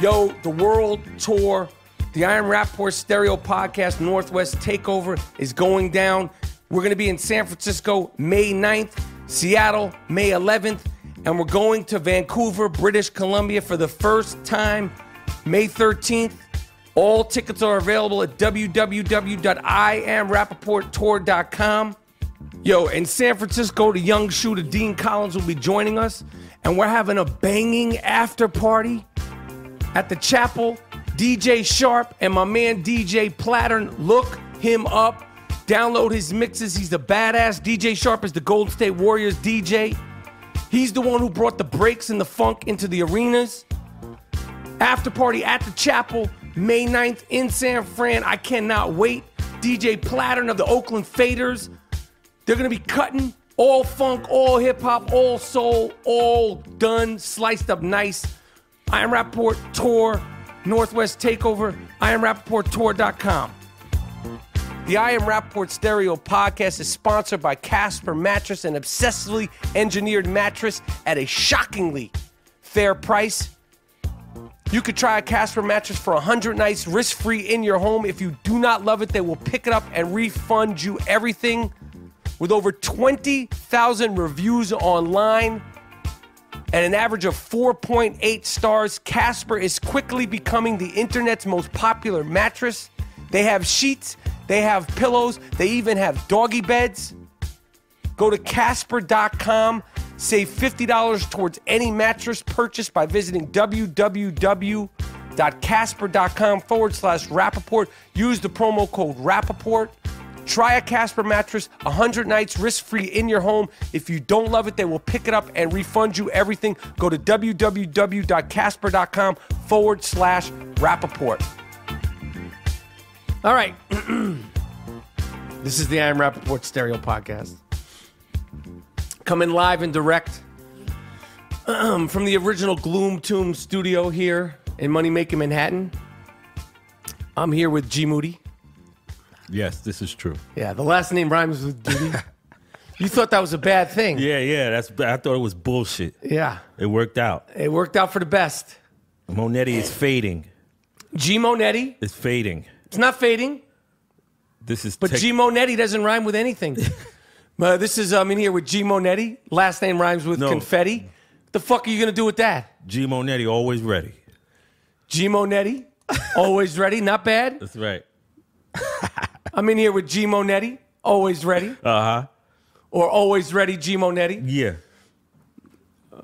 Yo, the world tour, the Ilie Rapaport Stereo Podcast Northwest Takeover is going down. We're going to be in San Francisco May 9th, Seattle May 11th, and we're going to Vancouver, British Columbia for the first time May 13th. All tickets are available at www.IamRapaportTour.com. Yo, in San Francisco, the young shooter Dean Collins will be joining us, and we're having a banging after party at the Chapel. DJ Sharp and my man DJ Plattern, look him up. Download his mixes. He's the badass. DJ Sharp is the Golden State Warriors DJ. He's the one who brought the breaks and the funk into the arenas. After party at the Chapel, May 9th in San Fran. I cannot wait. DJ Plattern of the Oakland Faders. They're going to be cutting all funk, all hip-hop, all soul, all done, sliced up nice. Ilie Rapaport Tour, Northwest Takeover, IamRapaportTour.com. The Ilie Rapaport Stereo Podcast is sponsored by Casper Mattress, an obsessively engineered mattress at a shockingly fair price. You could try a Casper mattress for 100 nights risk-free in your home. If you do not love it, they will pick it up and refund you everything. With over 20,000 reviews online and an average of 4.8 stars, Casper is quickly becoming the internet's most popular mattress. They have sheets, they have pillows, they even have doggy beds. Go to Casper.com, save $50 towards any mattress purchase by visiting www.casper.com/Rapaport. Use the promo code Rapaport. Try a Casper mattress, 100 nights risk-free in your home. If you don't love it, they will pick it up and refund you everything. Go to www.casper.com/Rapaport. All right. This is the Ilie Rapaport Stereo Podcast. Coming live and direct from the original Gloom Tomb studio here in Moneymaking Manhattan. I'm here with GMoneti. Yes, this is true. Yeah, the last name rhymes with duty. You thought that was a bad thing. Yeah, I thought it was bullshit. Yeah. It worked out. It worked out for the best. Moneti is fading. GMoneti. It's fading. It's not fading. This is But GMoneti doesn't rhyme with anything. This is, I'm in here with GMoneti. Last name rhymes with confetti. What the fuck are you going to do with that? GMoneti, always ready. GMoneti, always ready. Not bad. That's right. I'm in here with GMoneti, always ready. Uh-huh. Or always ready GMoneti. Yeah.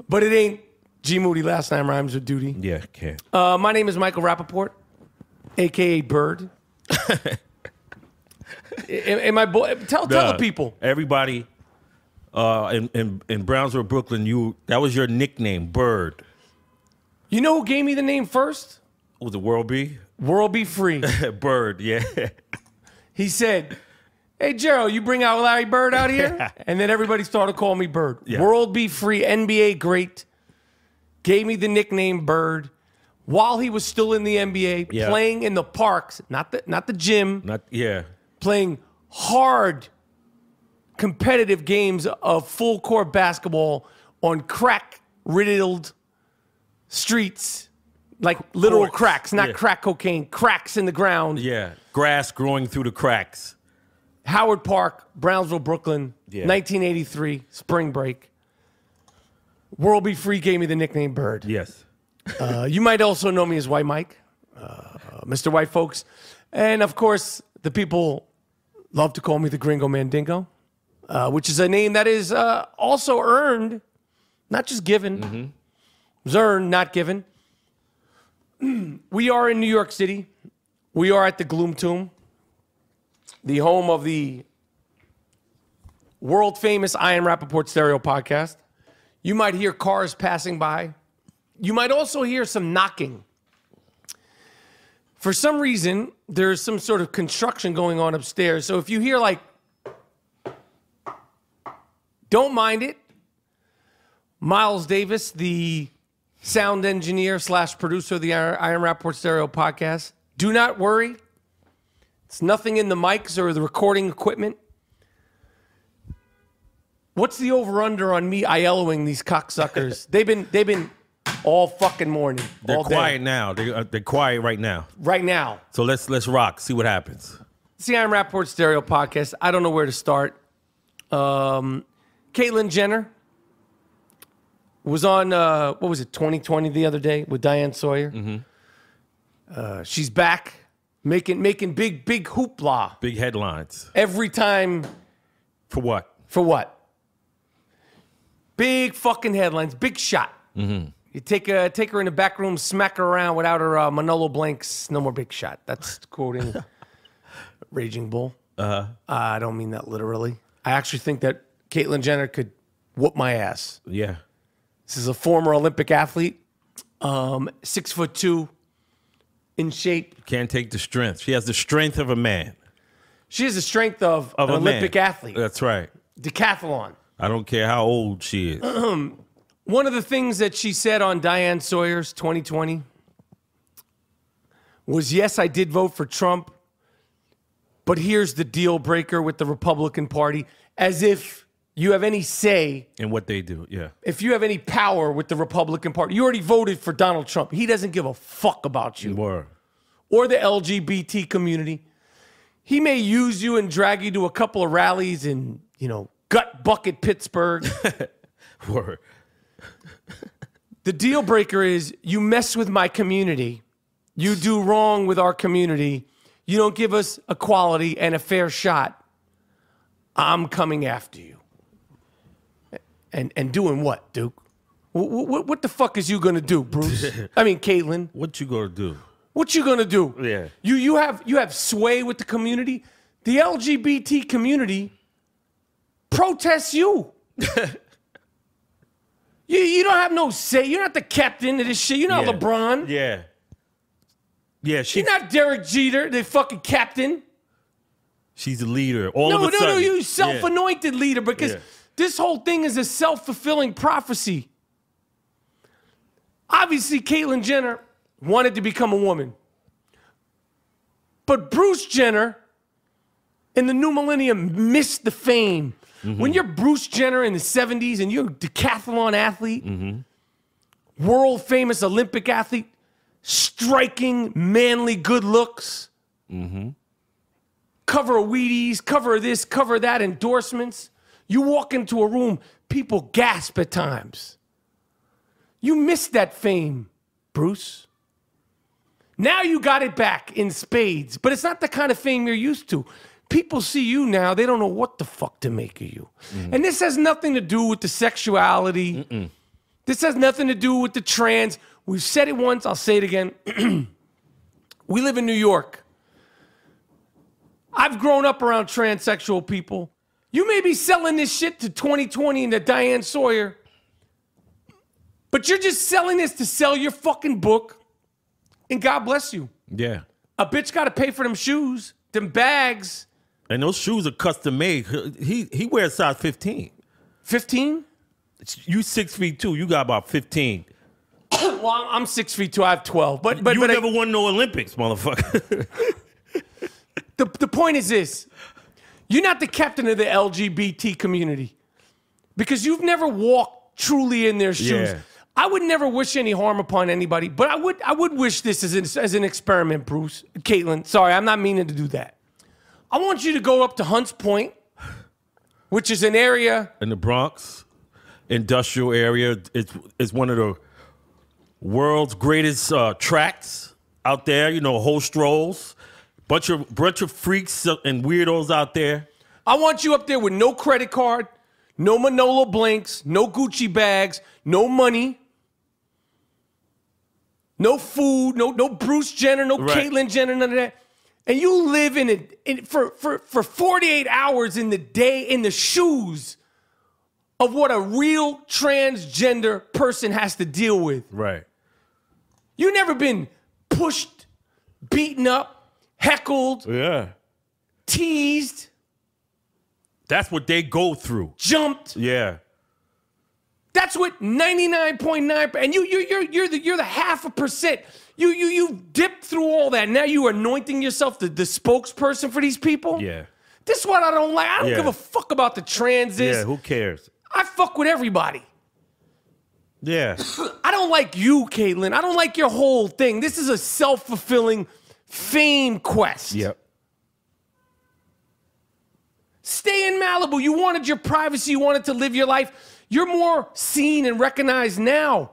But it ain't GMoneti, last name rhymes with duty. Yeah, can't. My name is Michael Rapaport, a.k.a. Bird. Am I tell the people. Everybody in Brownsville, Brooklyn, that was your nickname, Bird. You know who gave me the name first? Was it World B? World Be Free. Bird, yeah. He said, hey, Gerald, you bring out Larry Bird out here? Yeah. And then everybody started calling me Bird. Yeah. World Be Free, NBA great, gave me the nickname Bird while he was still in the NBA, playing in the parks, not the gym. Playing hard, competitive games of full-court basketball on crack-riddled streets. Like literal cracks, not crack cocaine, cracks in the ground. Yeah, grass growing through the cracks. Howard Park, Brownsville, Brooklyn, 1983, spring break. World Be Free gave me the nickname Bird. Yes. You might also know me as White Mike, Mr. White Folks. And, of course, the people love to call me the Gringo Mandingo, which is a name that is also earned, not just given. Mm-hmm. It was earned, not given. We are in New York City. We are at the Gloom Tomb, the home of the world-famous Ilie Rapaport Stereo Podcast. You might hear cars passing by. You might also hear some knocking. For some reason, there's some sort of construction going on upstairs. So if you hear like, don't mind it. Miles Davis, the sound engineer / producer of the Ilie Rapaport Stereo Podcast. Do not worry. It's nothing in the mics or the recording equipment. What's the over-under on me ILOing these cocksuckers? They've been all fucking morning. They're all day. quiet now. They're quiet right now. Right now. So let's rock. See what happens. See, I'm Rapaport Stereo Podcast. I don't know where to start. Caitlyn Jenner was on, what was it, 2020 the other day with Diane Sawyer. Mm-hmm. She's back making big hoopla. Big headlines. Every time. For what? For what? Big fucking headlines. Big shot. Mm-hmm. You take her in the back room, smack her around without her Manolo blanks. No more big shot. That's quoting Raging Bull. I don't mean that literally. I actually think that Caitlyn Jenner could whoop my ass. Yeah. This is a former Olympic athlete, 6'2", in shape. Can't take the strength. She has the strength of a man. She has the strength of an Olympic athlete. That's right. Decathlon. I don't care how old she is. One of the things that she said on Diane Sawyer's 2020 was, yes, I did vote for Trump, but here's the deal breaker with the Republican Party, as if you have any say in what they do, yeah. If you have any power with the Republican Party. You already voted for Donald Trump. He doesn't give a fuck about you. Word. Or the LGBT community. He may use you and drag you to a couple of rallies in, gut bucket Pittsburgh. Word. The deal breaker is you mess with my community. You do wrong with our community. You don't give us equality and a fair shot. I'm coming after you. And doing what, Duke? What the fuck is you gonna do, Bruce? I mean, Caitlyn. What you gonna do? What you gonna do? Yeah. You have sway with the community. The LGBT community protests you. You don't have no say. You're not the captain of this shit. You're not LeBron. Yeah. Yeah, You're not Derek Jeter, the fucking captain. She's a leader. All of a sudden. No, you self-anointed leader, because this whole thing is a self-fulfilling prophecy. Obviously, Caitlyn Jenner wanted to become a woman. But Bruce Jenner, in the new millennium, missed the fame. Mm-hmm. When you're Bruce Jenner in the 70s and you're a decathlon athlete, world famous Olympic athlete, striking, manly good looks, cover of Wheaties, cover of this, cover of that, endorsements. You walk into a room, people gasp at times. You missed that fame, Bruce. Now you got it back in spades, but it's not the kind of fame you're used to. People see you now, they don't know what the fuck to make of you. And this has nothing to do with the sexuality. This has nothing to do with the trans. We've said it once, I'll say it again. We live in New York. I've grown up around transsexual people. You may be selling this shit to 2020 and to Diane Sawyer, but you're just selling this to sell your fucking book, and God bless you. Yeah. A bitch got to pay for them shoes, them bags. And those shoes are custom made. He wears size 15. 15? You 6'2". You got about 15. Well, I'm 6'2". I have 12. But you never won no Olympics, motherfucker. The point is this. You're not the captain of the LGBT community because you've never walked truly in their shoes. Yeah. I would never wish any harm upon anybody, but I would wish this as an experiment, Bruce. Caitlyn, sorry, I'm not meaning to do that. I want you to go up to Hunts Point, which is an area in the Bronx, industrial area. It's one of the world's greatest tracks out there. Whole strolls, bunch of freaks and weirdos out there. I want you up there with no credit card, no Manolo blinks, no Gucci bags, no money, no food, no Bruce Jenner, no Caitlyn Jenner, none of that. And you live in it for 48 hours in the day in the shoes of what a real transgender person has to deal with. Right. You've never been pushed, beaten up, heckled, teased. That's what they go through. Jumped. Yeah. That's what 99.9%. And you're the 0.5%. You dipped through all that. Now you are anointing yourself the spokesperson for these people. Yeah. This is what I don't like. I don't give a fuck about the transes. Yeah. Who cares? I fuck with everybody. Yeah. I don't like you, Caitlyn. I don't like your whole thing. This is a self-fulfilling fame quest. Yep. Stay in Malibu. You wanted your privacy. You wanted to live your life. You're more seen and recognized now.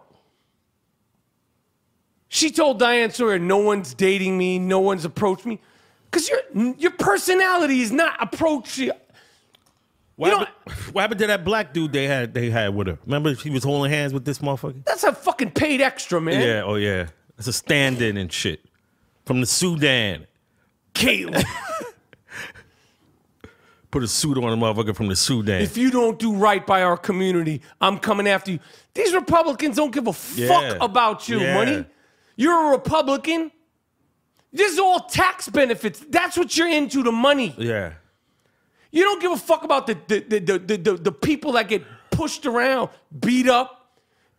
She told Diane Sawyer, no one's dating me. No one's approached me. Because your personality is not approaching. What happened to that black dude they had with her? Remember she was holding hands with this motherfucker? That's a fucking paid extra, man. Yeah, oh yeah. It's a stand-in and shit. From the Sudan. Caitlyn. Put a suit on a motherfucker from the Sudan. If you don't do right by our community, I'm coming after you. These Republicans don't give a fuck about you, money. You're a Republican. This is all tax benefits. That's what you're into, the money. Yeah. You don't give a fuck about the people that get pushed around, beat up,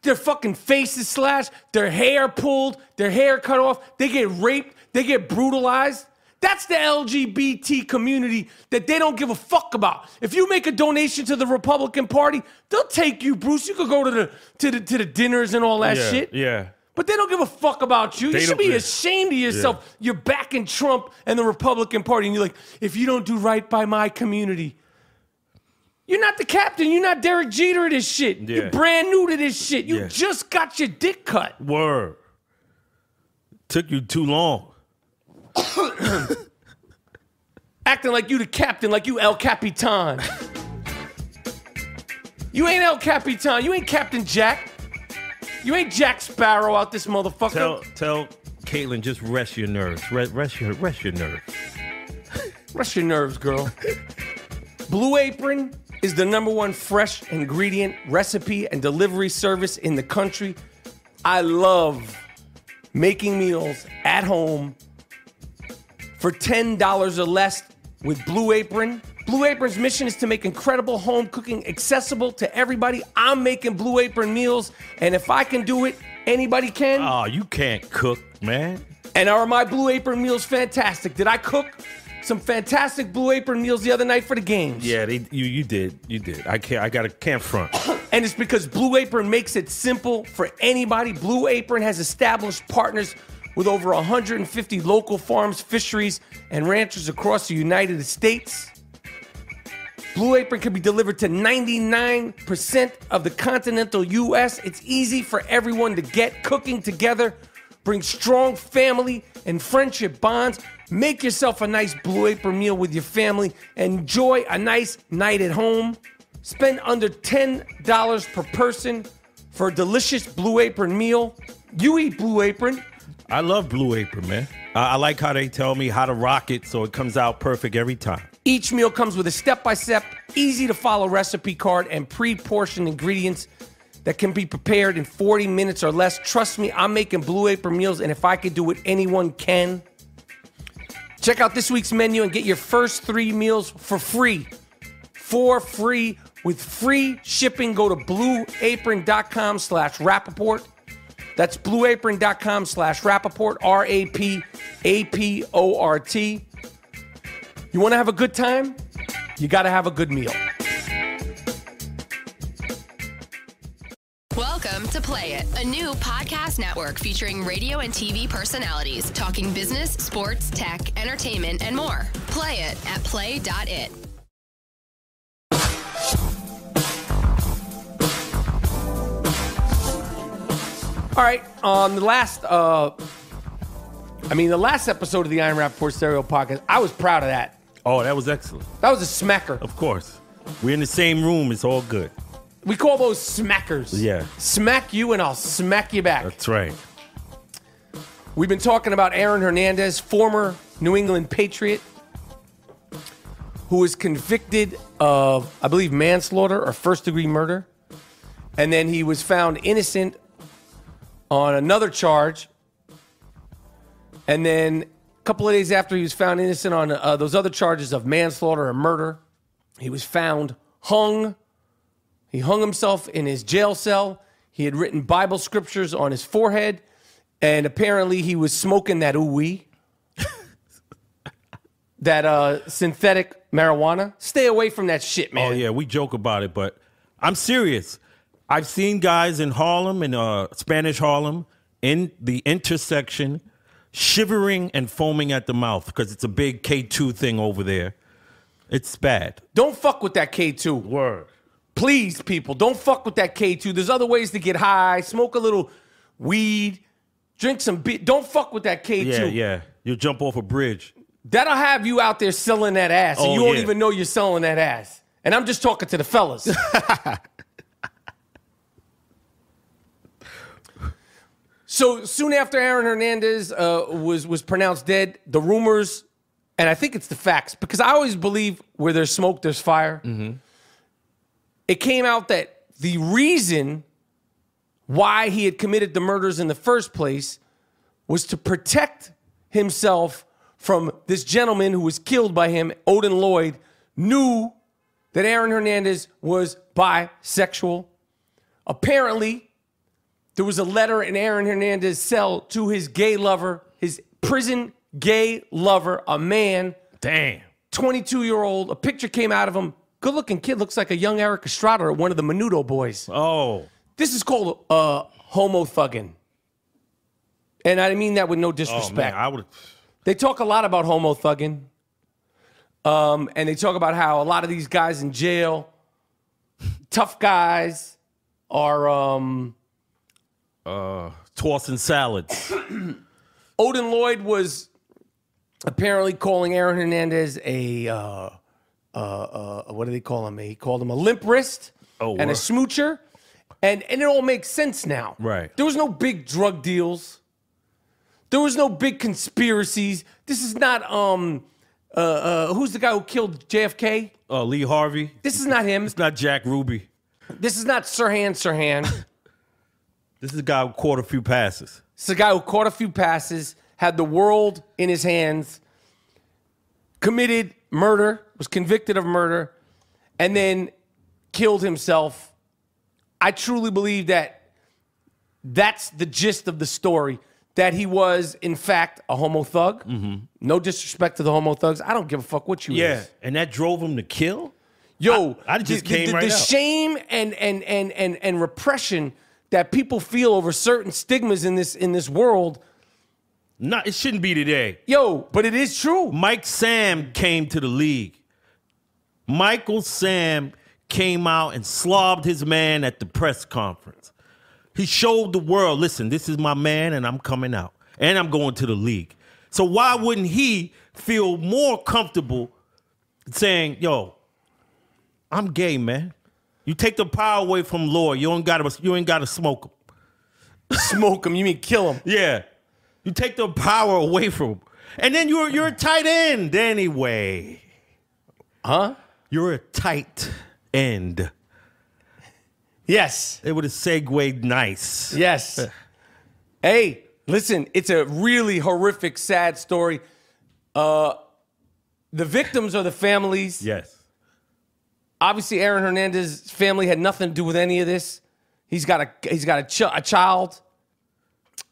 their fucking faces slashed, their hair pulled, their hair cut off, they get raped, they get brutalized. That's the LGBT community that they don't give a fuck about. If you make a donation to the Republican Party, they'll take you, Bruce. You could go to the dinners and all that shit. Yeah. But they don't give a fuck about you. You should be ashamed of yourself. Yeah. You're backing Trump and the Republican Party, and you're like, if you don't do right by my community, you're not the captain. You're not Derek Jeter of this shit. Yeah. You're brand new to this shit. You just got your dick cut. Word. Took you too long. Acting like you the captain, like you El Capitan. You ain't El Capitan. You ain't Captain Jack. You ain't Jack Sparrow out this motherfucker. Tell Caitlyn, just rest your nerves. Rest your nerves. Rest your nerves, girl. Blue Apron is the #1 fresh ingredient recipe and delivery service in the country. I love making meals at home for $10 or less with Blue Apron. Blue Apron's mission is to make incredible home cooking accessible to everybody. I'm making Blue Apron meals, and if I can do it, anybody can. Oh, you can't cook, man. And are my Blue Apron meals fantastic? Did I cook some fantastic Blue Apron meals the other night for the games? Yeah, you did. You did. I can't front. And it's because Blue Apron makes it simple for anybody. Blue Apron has established partners with over 150 local farms, fisheries, and ranchers across the United States. Blue Apron can be delivered to 99% of the continental U.S. It's easy for everyone to get. Cooking together brings strong family and friendship bonds. Make yourself a nice Blue Apron meal with your family. Enjoy a nice night at home. Spend under $10 per person for a delicious Blue Apron meal. You eat Blue Apron. I love Blue Apron, man. I like how they tell me how to rock it so it comes out perfect every time. Each meal comes with a step-by-step, easy-to-follow recipe card and pre-portioned ingredients that can be prepared in 40 minutes or less. Trust me, I'm making Blue Apron meals, and if I could do it, anyone can. Check out this week's menu and get your first 3 meals for free. For free, with free shipping. Go to blueapron.com/Rapaport. That's blueapron.com/Rapaport, RAPAPORT. You want to have a good time? You got to have a good meal. Welcome to Play It, a new podcast network featuring radio and TV personalities talking business, sports, tech, entertainment, and more. Play it at play.it. All right, on the last episode of the Ilie Rapaport Stereo Podcast, I was proud of that. Oh, that was excellent. That was a smacker. Of course. We're in the same room. It's all good. We call those smackers. Yeah. Smack you and I'll smack you back. That's right. We've been talking about Aaron Hernandez, former New England Patriot, who was convicted of, I believe, manslaughter or first-degree murder. And then he was found innocent on another charge. And then a couple of days after he was found innocent on those other charges of manslaughter and murder, he was found hung. He hung himself in his jail cell. He had written Bible scriptures on his forehead. And apparently he was smoking that ooh-wee. That synthetic marijuana. Stay away from that shit, man. Oh, yeah, we joke about it, but I'm serious. I've seen guys in Harlem, in Spanish Harlem, in the intersection, shivering and foaming at the mouth because it's a big K2 thing over there. It's bad. Don't fuck with that K2. Word. Please, people, don't fuck with that K2. There's other ways to get high. Smoke a little weed. Drink some beer. Don't fuck with that K2. Yeah. You'll jump off a bridge. That'll have you out there selling that ass, and you won't even know you're selling that ass. And I'm just talking to the fellas. So soon after Aaron Hernandez was pronounced dead, the rumors, and I think it's the facts, because I always believe where there's smoke, there's fire. Mm-hmm. It came out that the reason why he had committed the murders in the first place was to protect himself from this gentleman who was killed by him. Odin Lloyd knew that Aaron Hernandez was bisexual. Apparently, there was a letter in Aaron Hernandez's cell to his gay lover, his prison gay lover, a man. Damn. 22-year-old. A picture came out of him. Good-looking kid. Looks like a young Eric Estrada or one of the Menudo boys. Oh. This is called homo thugging. And I mean that with no disrespect. Oh, man, They talk a lot about homo thugging. And they talk about how a lot of these guys in jail, tough guys, are tossing salads. Odin Lloyd was apparently calling Aaron Hernandez a what do they call him? He called him a limp wrist and a smoocher. And it all makes sense now. Right. There was no big drug deals. There was no big conspiracies. This is not who's the guy who killed JFK? Lee Harvey. This is not him. It's not Jack Ruby. This is not Sirhan. This is the guy who caught a few passes. It's the guy who caught a few passes, had the world in his hands, committed murder, was convicted of murder, and then killed himself. I truly believe that that's the gist of the story, that he was, in fact, a homo thug. Mm-hmm. No disrespect to the homo thugs. I don't give a fuck what you is. And that drove him to kill? Yo, I just came right the out. shame and repression that people feel over certain stigmas in this world. No, it shouldn't be today. Yo, but it is true. Mike Sam came to the league. Michael Sam came out and slobbed his man at the press conference. He showed the world, listen, this is my man and I'm coming out. And I'm going to the league. So why wouldn't he feel more comfortable saying, yo, I'm gay, man. You take the power away from Lloyd. You ain't gotta smoke him. Smoke him? You mean kill him? Yeah. You take the power away from him. And then you're a tight end anyway. Huh? You're a tight end. Yes. It would have segued nice. Yes. Hey, listen, it's a really horrific, sad story. The victims are the families. Yes. Obviously, Aaron Hernandez's family had nothing to do with any of this. He's got a child.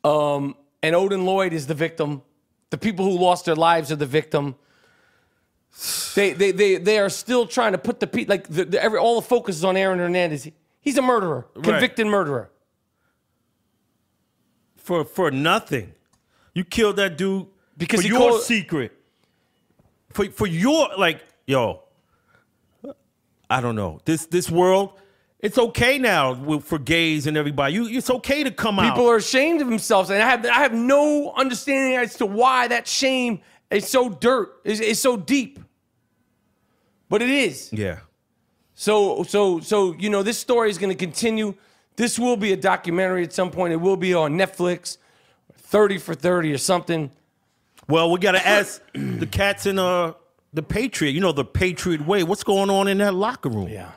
And Odin Lloyd is the victim. The people who lost their lives are the victim. They are still trying to put all the focus is on Aaron Hernandez. He's a murderer, convicted murderer. For nothing. You killed that dude because for your secret. For your, yo, I don't know. This world, it's okay now for gays and everybody. It's okay to come out. People are ashamed of themselves, and I have no understanding as to why that shame is so is so deep. But it is. Yeah. So this story is going to continue. This will be a documentary at some point. It will be on Netflix, 30 for 30 or something. Well, we got to ask the cats in the Patriot, the Patriot way. What's going on in that locker room? Yeah.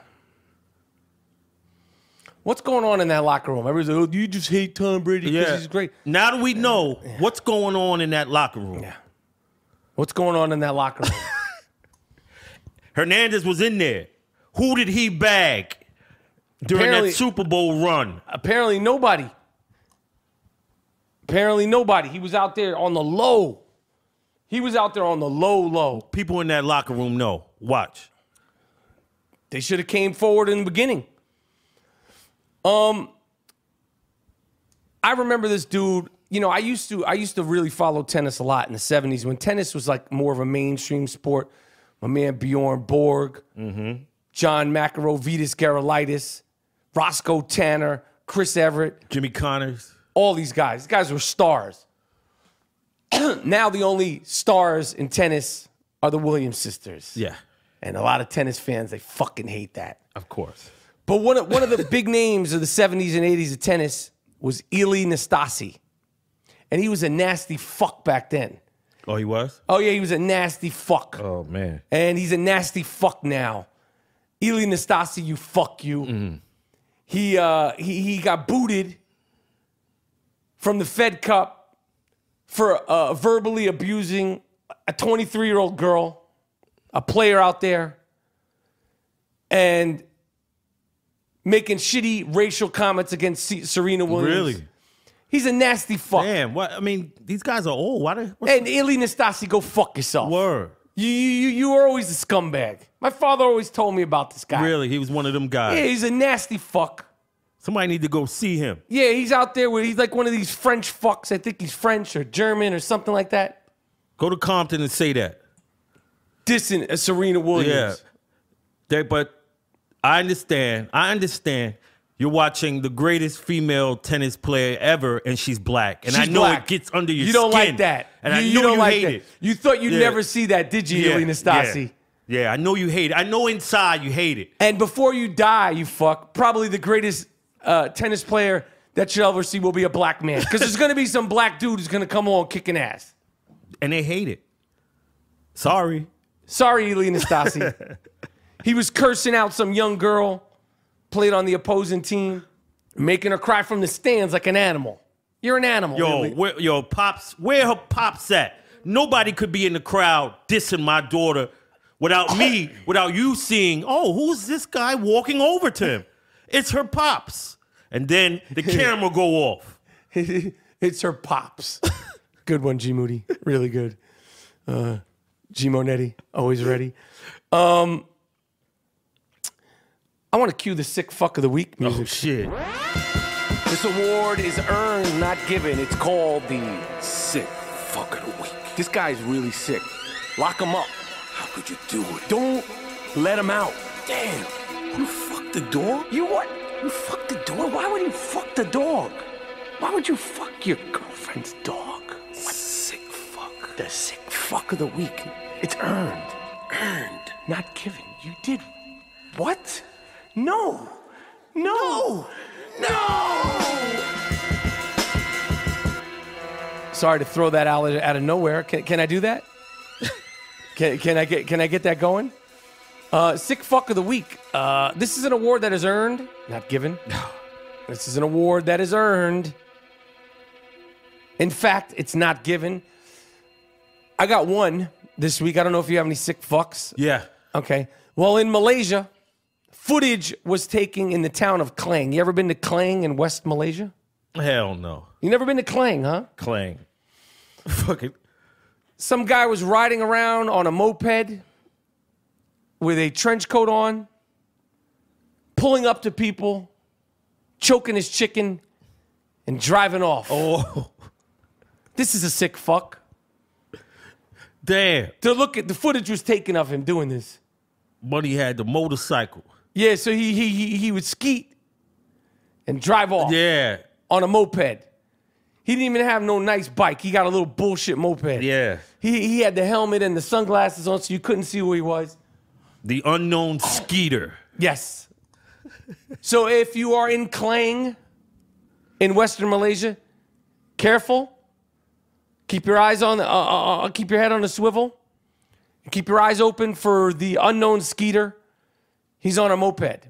What's going on in that locker room? Everybody's like, oh, you just hate Tom Brady because he's great. Now that we know what's going on in that locker room. Yeah. What's going on in that locker room? Hernandez was in there. Who did he bag during that Super Bowl run? Apparently nobody. He was out there on the low. People in that locker room know. Watch. They should have came forward in the beginning. I remember this dude. You know, I used to really follow tennis a lot in the 70s when tennis was like more of a mainstream sport. My man Bjorn Borg, John McEnroe, Vitas Gerulaitis, Roscoe Tanner, Chris Everett, Jimmy Connors. All these guys. These guys were stars. Now the only stars in tennis are the Williams sisters. Yeah. And a lot of tennis fans, they fucking hate that. Of course. But one of the big names of the 70s and 80s of tennis was Ilie Nastate. And he was a nasty fuck back then. Oh, he was? Oh, yeah, he was a nasty fuck. Oh, man. And he's a nasty fuck now. Ilie Nastate, you fuck you. Mm. He got booted from the Fed Cup for verbally abusing a 23-year-old girl, a player out there, and making shitty racial comments against Serena Williams. Really? He's a nasty fuck. Damn, what? I mean, these guys are old. Why? And Ilie Nastate, go fuck yourself. Word. You were always a scumbag. My father always told me about this guy. Really? He was one of them guys. Yeah, he's a nasty fuck. Somebody need to go see him. Yeah, he's out there where he's like one of these French fucks. I think he's French or German or something like that. Go to Compton and say that. Dissing Serena Williams. Yeah. But I understand. You're watching the greatest female tennis player ever, and she's black. And she's I know black. It gets under your skin. You don't like that. And I know don't you like hate that. it. You thought you'd never see that, did you, Ilie Nastate? Yeah, I know you hate it. I know inside you hate it. And before you die, you fuck, probably the greatest tennis player that you'll ever see will be a black man. Because there's going to be some black dude who's going to come on kicking ass. And they hate it. Sorry, Ilie Nastate. He was cursing out some young girl, played on the opposing team, making her cry from the stands like an animal. You're an animal. Pops, where her pops at? Nobody could be in the crowd dissing my daughter without me, without you seeing, oh, who's this guy walking over to him? It's her pops. And then the camera go off. It's her pops. Good one, G-Moody. Really good. GMoneti, always ready. I want to cue the sick fuck of the week music. Oh, shit. This award is earned, not given. It's called the sick fuck of the week. This guy's really sick. Lock him up. How could you do it? Don't let him out. Damn. You fucked the dog? You what? You fucked the dog? Why would you fuck the dog? Why would you fuck your girlfriend's dog? What? Sick fuck. The sick fuck of the week. It's earned. Earned. Not given. You did what? No. Sorry to throw that out of nowhere. Can I do that? Can I get that going? Sick fuck of the week. This is an award that is earned, not given. This is an award that is earned. In fact, it's not given. I got one this week. I don't know if you have any sick fucks. Yeah. Okay. Well, in Malaysia, footage was taken in the town of Klang. You ever been to Klang in West Malaysia? Hell no. You never been to Klang, huh? Klang. Fuck it. Some guy was riding around on a moped with a trench coat on, pulling up to people, choking his chicken, and driving off. Oh. This is a sick fuck. Damn. To look at the footage was taken of him doing this. Buddy had the motorcycle. Yeah, so he would skeet and drive off. Yeah. On a moped. He didn't even have no nice bike. He got a little bullshit moped. Yeah. He had the helmet and the sunglasses on so you couldn't see who he was. The unknown skeeter. Yes. So if you are in Klang in Western Malaysia, careful. Keep your eyes on keep your head on a swivel. Keep your eyes open for the unknown skeeter. He's on a moped.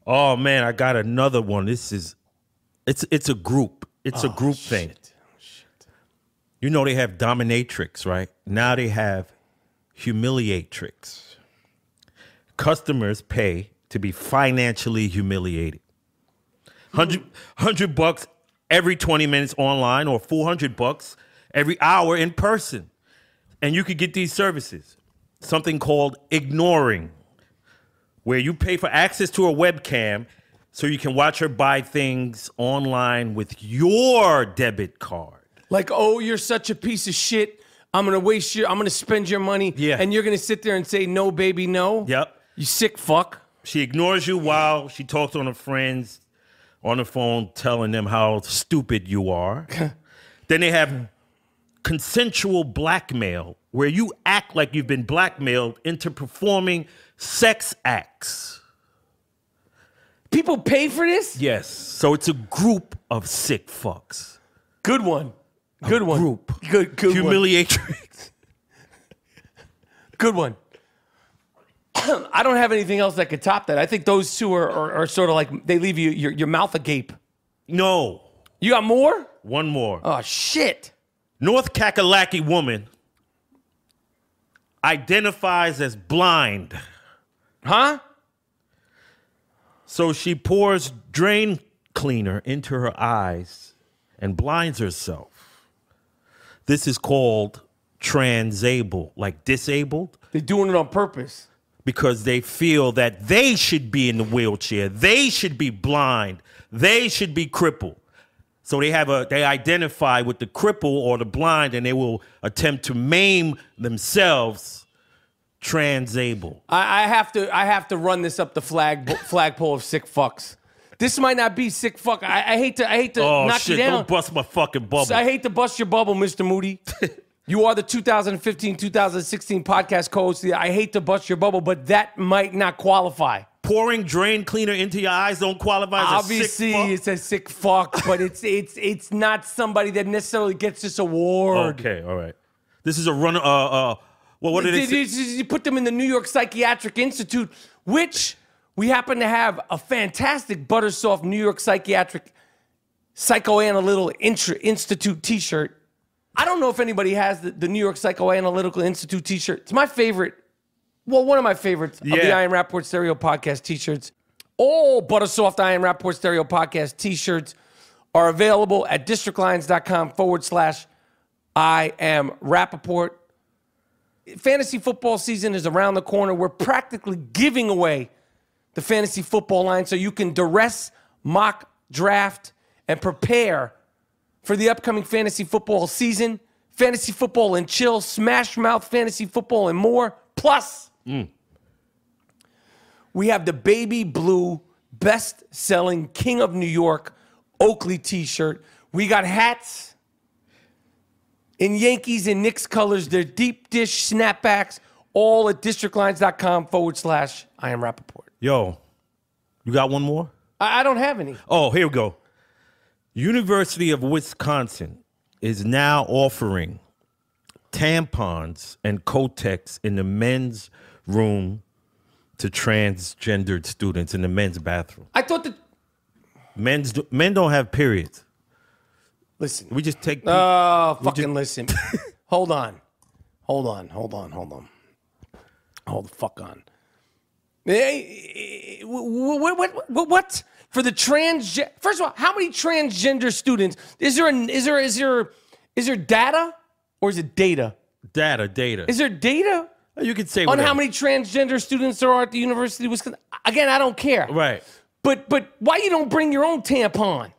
Oh man, I got another one. It's a group. It's a group thing. Shit. You know they have dominatrix, right? Now they have humiliatrix. Customers pay to be financially humiliated. $100 every 20 minutes online, or $400 every hour in person. And you could get these services. Something called ignoring, where you pay for access to a webcam so you can watch her buy things online with your debit card. Like, oh, you're such a piece of shit. I'm gonna spend your money. Yeah. And you're gonna sit there and say, no, baby, no. Yep. You sick fuck. She ignores you while she talks on her friends on the phone, telling them how stupid you are. Then they have consensual blackmail, where you act like you've been blackmailed into performing sex acts. People pay for this? Yes. So it's a group of sick fucks. Good one. Good one. Group. Good Humiliatrix. Good one. I don't have anything else that could top that. I think those two are sort of like, they leave you your mouth agape. No. You got more? One more. Oh, shit. North Kakalaki woman identifies as blind. Huh? So she pours drain cleaner into her eyes and blinds herself. This is called transable, like disabled. They're doing it on purpose. Because they feel that they should be in the wheelchair. They should be blind. They should be crippled. So they identify with the cripple or the blind, and they will attempt to maim themselves. Transable. I have to run this up the flagpole of sick fucks. This might not be sick fuck. I hate to knock you down. Don't bust my fucking bubble. I hate to bust your bubble, Mr. Moody. You are the 2015-2016 podcast co-host. I hate to bust your bubble, but that might not qualify. Pouring drain cleaner into your eyes don't qualify as Obviously, a sick fuck? it's a sick fuck, but it's not somebody that necessarily gets this award. Okay, all right. This is a run. What did it say? You put them in the New York Psychiatric Institute, which we happen to have a fantastic Buttersoft New York Psychiatric Psychoanalytical Institute T-shirt. I don't know if anybody has the New York Psychoanalytical Institute T-shirt. It's my favorite. Well, one of my favorites of the Ilie Rapaport Stereo Podcast T-shirts. All Buttersoft Ilie Rapaport Stereo Podcast T-shirts are available at districtlines.com/I am Rapaport. Fantasy football season is around the corner. We're practically giving away the fantasy football line so you can duress, mock, draft, and prepare for the upcoming fantasy football season. Fantasy football and chill, smash mouth fantasy football and more. Plus, we have the baby blue best-selling King of New York Oakley t-shirt. We got hats in Yankees and Knicks colors. They're deep dish snapbacks, all at districtlines.com/I am Rapaport. Yo, you got one more? I don't have any. Oh, here we go. University of Wisconsin is now offering tampons and Kotex in the men's room to transgendered students in the men's bathroom. I thought that... Men don't have periods. Listen. We just take... Listen. Hold on. Hold the fuck on. Hey, what? For the first of all, how many transgender students? Is there data or is it data? Data. Is there data? You could say on whatever. how many transgender students there are at the University of Wisconsin. Again, I don't care. Right. But why you don't bring your own tampon?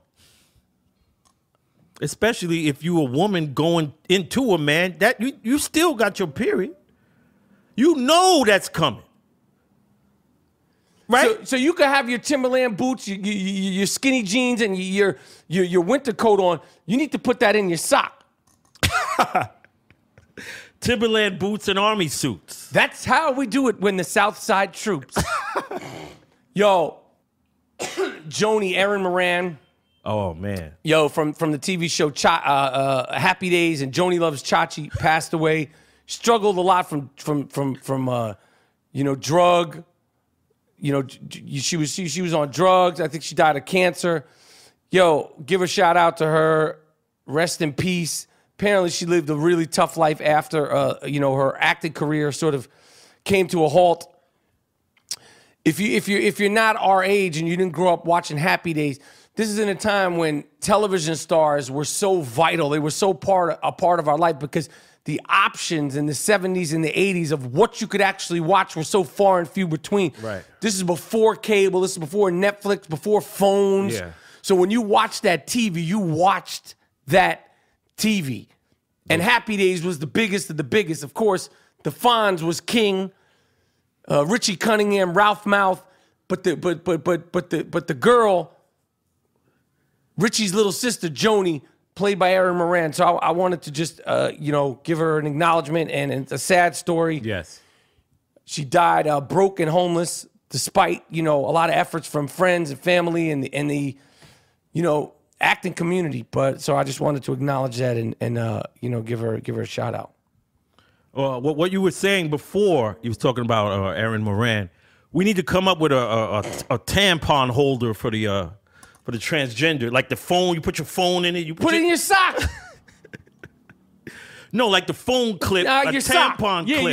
Especially if you a woman going into a man, that you still got your period. You know that's coming. Right? So you could have your Timberland boots, your skinny jeans, and your winter coat on. You need to put that in your sock. Timberland boots and army suits. That's how we do it when the South Side troops. Yo, Joni, Erin Moran. Oh, man. Yo, from the TV show Happy Days and Joni Loves Chachi, passed away. Struggled a lot from drug. She was on drugs. I think she died of cancer. Yo, give a shout out to her. Rest in peace. Apparently, she lived a really tough life after her acting career sort of came to a halt. If you're not our age and you didn't grow up watching Happy Days, this is in a time when television stars were so vital. They were so a part of our life because the options in the 70s and the 80s of what you could actually watch were so far and few between. Right. This is before cable. This is before Netflix, before phones. Yeah. So when you watched that TV, you watched that TV. And Happy Days was the biggest of the biggest. Of course, the Fonz was king. Richie Cunningham, Ralph Mouth, but the girl, Richie's little sister, Joni, played by Erin Moran. So I wanted to just, give her an acknowledgement, and it's a sad story. Yes. She died broke and homeless, despite, a lot of efforts from friends and family and the acting community. But so I just wanted to acknowledge that and give her a shout out. What you were saying before, you was talking about Erin Moran. We need to come up with a tampon holder for the transgender, like the phone. You put your phone in it. You put it in your sock. No, like the phone clip. Your tampon sock. Yeah, clip.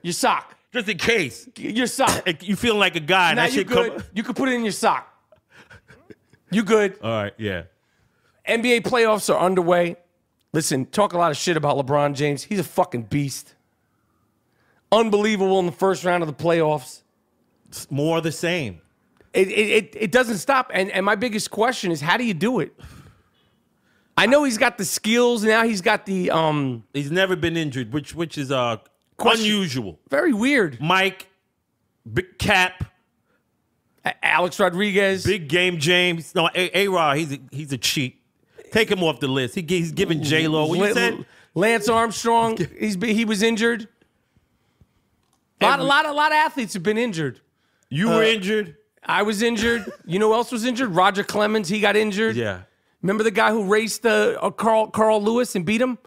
Your sock. Just in case. Your sock. You feeling like a guy. Now that you shit good. You could put it in your sock. You good. All right, yeah. NBA playoffs are underway. Listen, talk a lot of shit about LeBron James. He's a fucking beast. Unbelievable in the first round of the playoffs. It's more the same. It doesn't stop. And my biggest question is, how do you do it? I know he's got the skills. Now he's got the... He's never been injured, which is unusual. Very weird. Mike, Big Cap, Alex Rodriguez. Big Game James. No, A-Rod, he's a cheat. Take him off the list. He's giving J-Lo. What you said? Lance Armstrong, he was injured. A lot of athletes have been injured. You were injured? I was injured. You know who else was injured? Roger Clemens, he got injured. Yeah. Remember the guy who raced Carl Lewis and beat him?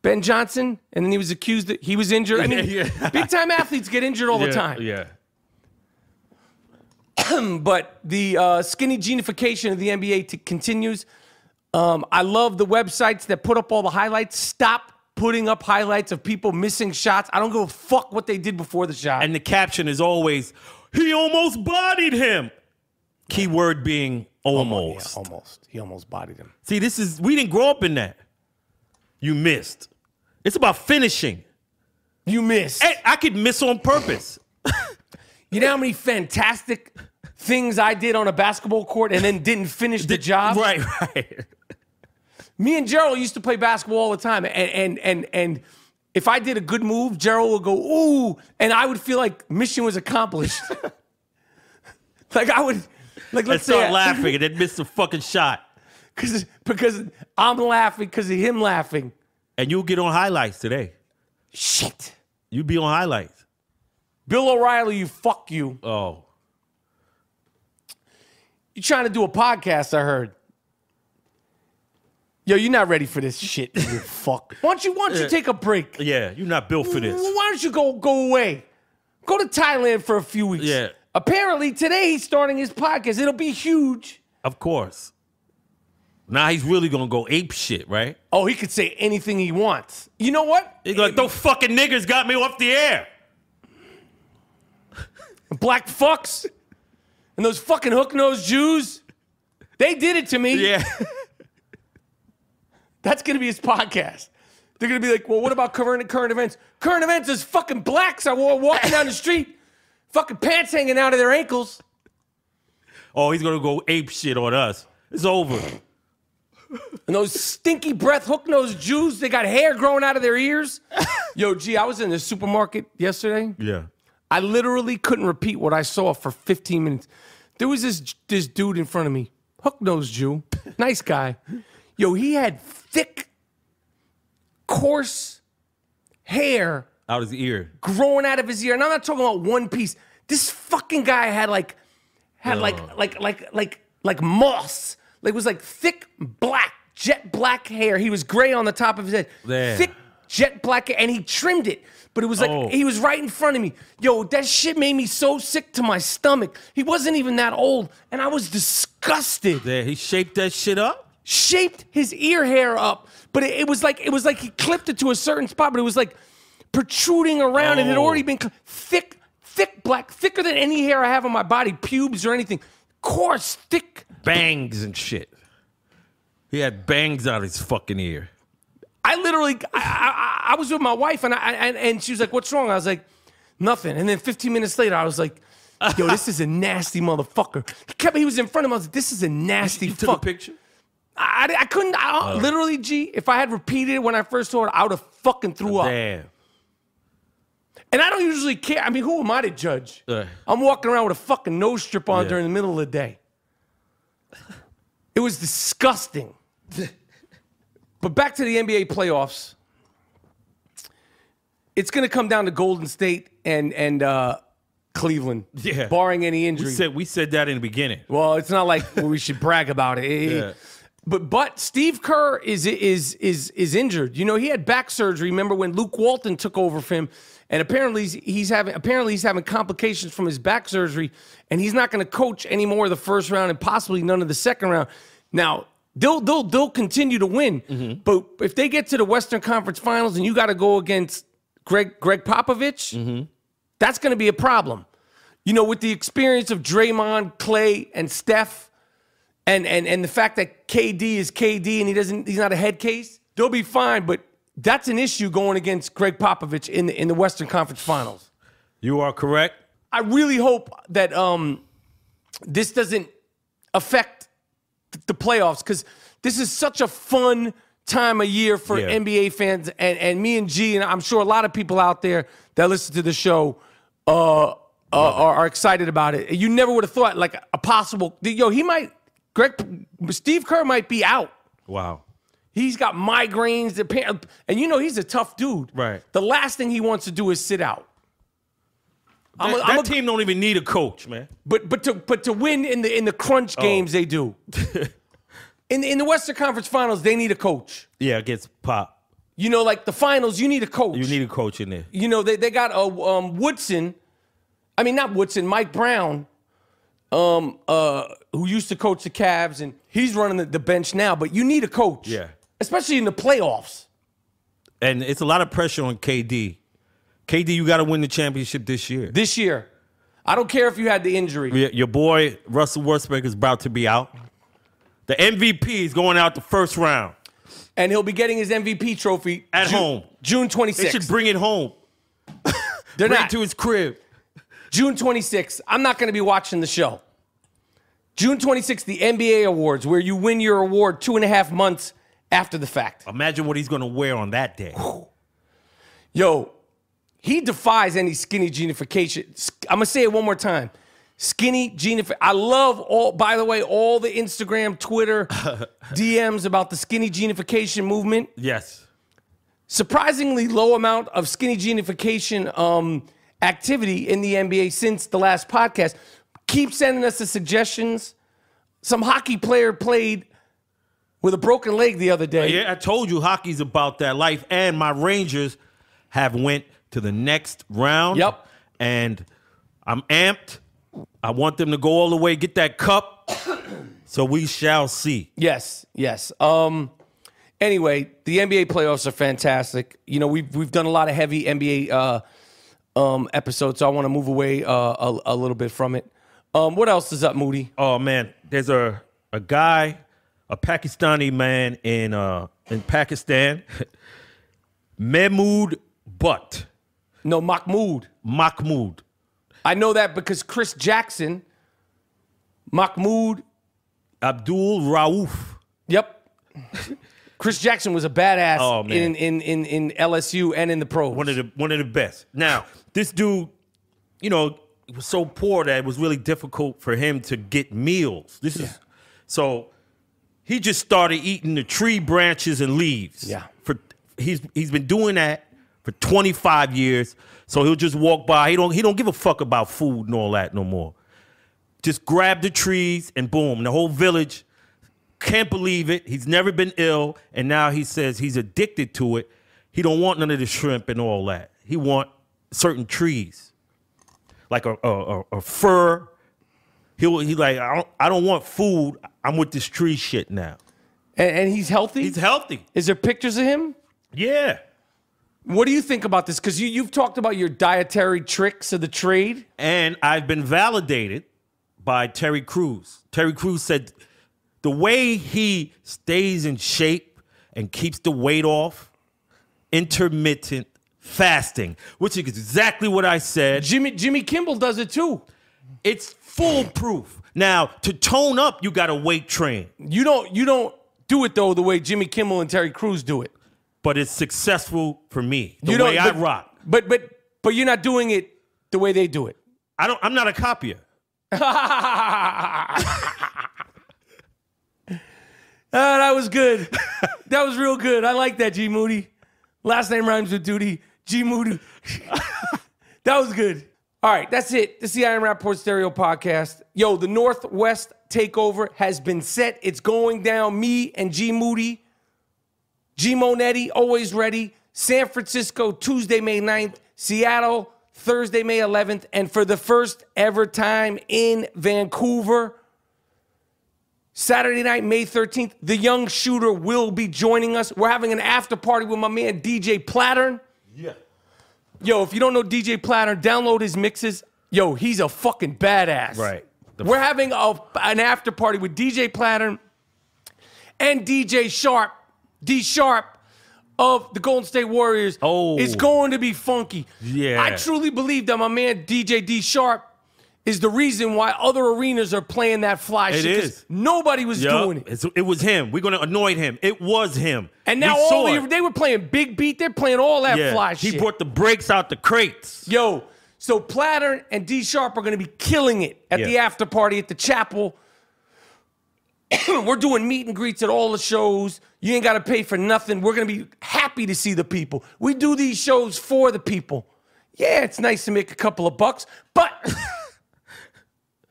Ben Johnson? And then he was accused that he was injured. I mean, big-time athletes get injured all the time. Yeah. But the Skinnyjeanification of the NBA continues. I love the websites that put up all the highlights. Stop putting up highlights of people missing shots. I don't give a fuck what they did before the shot. And the caption is always, he almost bodied him. Keyword being almost. Yeah, almost. He almost bodied him. See, we didn't grow up in that. You missed. It's about finishing. You missed. Hey, I could miss on purpose. You know how many fantastic things I did on a basketball court and then didn't finish the job? Right. Me and Gerald used to play basketball all the time, and if I did a good move, Gerald would go, ooh, and I would feel like mission was accomplished. Like I would, let's start laughing and then miss the fucking shot. Because I'm laughing because of him laughing. And you'll get on highlights today. Shit. You'll be on highlights. Bill O'Reilly, fuck you. Oh. You're trying to do a podcast, I heard. Yo, you're not ready for this shit, you fuck. Why don't you take a break? Yeah, you're not built for this. Why don't you go away? Go to Thailand for a few weeks. Yeah. Apparently, today he's starting his podcast. It'll be huge. Of course. Now he's really going to go ape shit, right? Oh, he could say anything he wants. You know what? He's like, those fucking niggers got me off the air. Black fucks and those fucking hook-nosed Jews, they did it to me. Yeah. That's going to be his podcast. They're going to be like, well, what about current events? Current events is fucking blacks I wore walking down the street, fucking pants hanging out of their ankles. Oh, he's going to go ape shit on us. It's over. And those stinky breath hook-nosed Jews, they got hair growing out of their ears. Yo, I was in the supermarket yesterday. Yeah. I literally couldn't repeat what I saw for 15 minutes. There was this dude in front of me, hook-nosed Jew, nice guy. Yo, he had thick, coarse hair. Out his ear. Growing out of his ear. And I'm not talking about one piece. This fucking guy had like moss. Like it was like thick black, jet black hair. He was gray on the top of his head. There. Thick jet black hair, and he trimmed it. But it was like he was right in front of me. Yo, that shit made me so sick to my stomach. He wasn't even that old, and I was disgusted. There, he shaped that shit up? Shaped his ear hair up, but it was like he clipped it to a certain spot, but it was like protruding around. It had already been thick black, thicker than any hair I have on my body, pubes or anything. Coarse, thick. Bangs and shit. He had bangs out his fucking ear. I literally, I was with my wife, and she was like, "What's wrong?" I was like, "Nothing." And then 15 minutes later, I was like, "Yo, this is a nasty motherfucker." He was in front of me. I was like, "This is a nasty fuck." Took a picture? I couldn't. Literally, G, if I had repeated it when I first saw it, I would have fucking threw up. Damn. And I don't usually care. I mean, who am I to judge? I'm walking around with a fucking nose strip on during the middle of the day. It was disgusting. But back to the NBA playoffs. It's going to come down to Golden State and Cleveland, barring any injury. We said that in the beginning. Well, it's not like we should brag about it. But Steve Kerr is injured. You know, he had back surgery. Remember when Luke Walton took over for him? And apparently he's having complications from his back surgery, and he's not going to coach any more of the first round and possibly none of the second round. Now they'll continue to win, but if they get to the Western Conference Finals and you got to go against Greg Popovich, that's going to be a problem. You know, with the experience of Draymond, Clay, and Steph, and the fact that KD is KD and he's not a head case, they'll be fine, but that's an issue going against Greg Popovich in the Western Conference Finals. You are correct. I really hope that this doesn't affect the playoffs, because this is such a fun time of year for NBA fans, and me and G, and I'm sure a lot of people out there that listen to the show are excited about it. You never would have thought like a possible, Steve Kerr might be out. Wow. He's got migraines, and you know he's a tough dude. Right. The last thing he wants to do is sit out. That team don't even need a coach, man. But to win in the crunch games, they do. in the Western Conference Finals, they need a coach. Yeah, against Pop. You know, like the finals, you need a coach. You need a coach in there. You know, they got Woodson. I mean, not Woodson, Mike Brown, who used to coach the Cavs, and he's running the bench now. But you need a coach. Yeah. Especially in the playoffs. And it's a lot of pressure on KD. KD, you got to win the championship this year. This year. I don't care if you had the injury. Your boy, Russell Westbrook, is about to be out. The MVP is going out the first round. And he'll be getting his MVP trophy at home. June 26th. They should bring it home. They're bring not. it to his crib. June 26th. I'm not going to be watching the show. June 26th, the NBA Awards, where you win your award 2.5 months after the fact. Imagine what he's going to wear on that day. Yo, he defies any skinny jeanification. I'm going to say it one more time. Skinny jeanification. I love by the way, all the Instagram, Twitter, DMs about the skinny jeanification movement. Yes. Surprisingly low amount of skinny jeanification activity in the NBA since the last podcast. Keep sending us the suggestions. Some hockey player played with a broken leg the other day. Yeah, I told you hockey's about that life. And my Rangers have went to the next round. Yep. And I'm amped. I want them to go all the way, get that cup. So we shall see. Yes, yes. Anyway, the NBA playoffs are fantastic. You know, we've done a lot of heavy NBA episodes, so I want to move away a little bit from it. What else is up, Moody? Oh man, there's a guy, a Pakistani man in Pakistan, Mahmood Butt. No, Mahmoud. Mahmoud. I know that because Chris Jackson, Mahmoud Abdul Rauf. Yep. Chris Jackson was a badass in LSU and in the pros. One of the best. Now, this dude, you know, was so poor that it was really difficult for him to get meals. So he just started eating the tree branches and leaves. Yeah. He's been doing that for 25 years. So he'll just walk by. He don't give a fuck about food and all that no more. Just grab the trees and boom, the whole village can't believe it. He's never been ill, and now he says he's addicted to it. He don't want none of the shrimp and all that. He want certain trees, like a fir. He like, I don't want food. I'm with this tree shit now. And he's healthy? He's healthy. Is there pictures of him? Yeah. What do you think about this? Because you've talked about your dietary tricks of the trade. And I've been validated by Terry Crews. Terry Crews said the way he stays in shape and keeps the weight off intermittent fasting, which is exactly what I said. Jimmy Kimmel does it too. It's foolproof. Now, to tone up, you got to weight train. You don't do it though the way Jimmy Kimmel and Terry Crews do it. But it's successful for me. The way I rock. But you're not doing it the way they do it. I'm not a copier. That was good. That was real good. I like that, G Moody. Last name rhymes with duty. G Moody. That was good. All right, that's it. This is the I Am Rapaport Stereo Podcast. Yo, the Northwest takeover has been set. It's going down. Me and G Moody, GMoneti, always ready. San Francisco, Tuesday, May 9th. Seattle, Thursday, May 11th. And for the first ever time in Vancouver, Saturday night, May 13th, the young shooter will be joining us. We're having an after party with my man, DJ Plattern. Yeah. Yo, if you don't know DJ Plattern, download his mixes. Yo, he's a fucking badass. Right. We're having an after party with DJ Plattern and DJ Sharp, D Sharp of the Golden State Warriors. Oh. It's going to be funky. Yeah. I truly believe that my man DJ D Sharp is the reason why other arenas are playing that fly shit. It is. Nobody was doing it. It was him. We're going to anoint him. It was him. And now they were playing Big Beat. They're playing all that fly shit. He brought the breaks out the crates. Yo, so Platter and D Sharp are going to be killing it at the after party at the chapel. We're doing meet and greets at all the shows. You ain't got to pay for nothing. We're going to be happy to see the people. We do these shows for the people. Yeah, it's nice to make a couple of bucks, but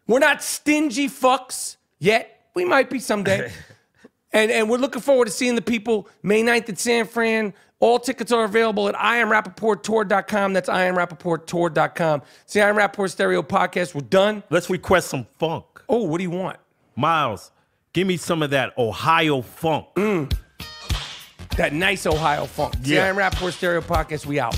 we're not stingy fucks yet. We might be someday. And we're looking forward to seeing the people May 9th at San Fran. All tickets are available at IamRapaportTour.com. That's IamRapaportTour.com. It's the I Am Rapaport Stereo Podcast. We're done. Let's request some funk. Oh, what do you want? Miles, give me some of that Ohio funk. That nice Ohio funk. It's the I Am Rapaport Stereo Podcast. We out.